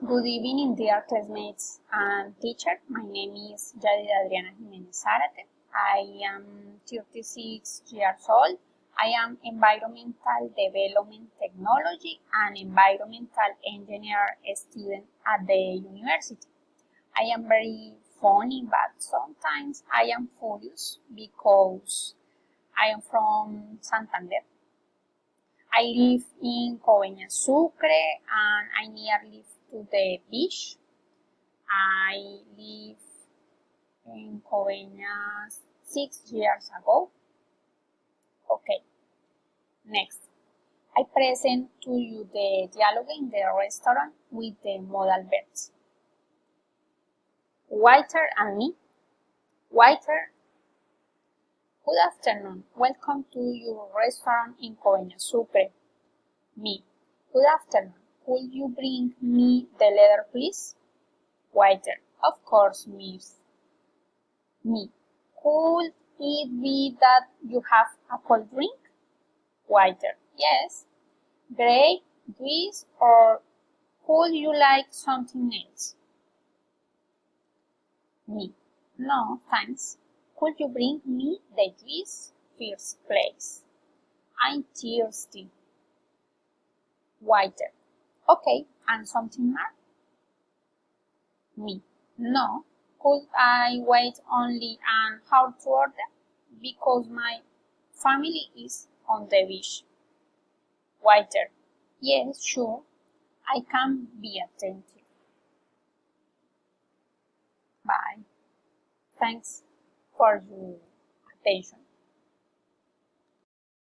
Good evening, dear classmates and teacher. My name is Yadid Adriana Jimenez Zarate. I am 36 years old. I am Environmental Development Technology and Environmental Engineer student at the university. I am very funny, but sometimes I am furious because I am from Santander. I live in Coveñas Sucre and I near live to the beach. I live in Coveñas 6 years ago. Okay, next. I present to you the dialogue in the restaurant with the modal verbs. Waiter and me. Waiter. Good afternoon. Welcome to your restaurant in Coveñas Sucre. Me. Good afternoon. Could you bring me the letter, please? Waiter. Of course, miss. Me. Could it be that you have a cold drink? Waiter. Yes. Grape, juice, or would you like something else? Me. No, thanks. Could you bring me the juice first, please? I'm thirsty. Waiter. Okay, and something more? Me. No. Could I wait only an hour to order? Because my family is on the beach. Waiter. Yes, sure. I can be attentive. Bye. Thanks for your attention.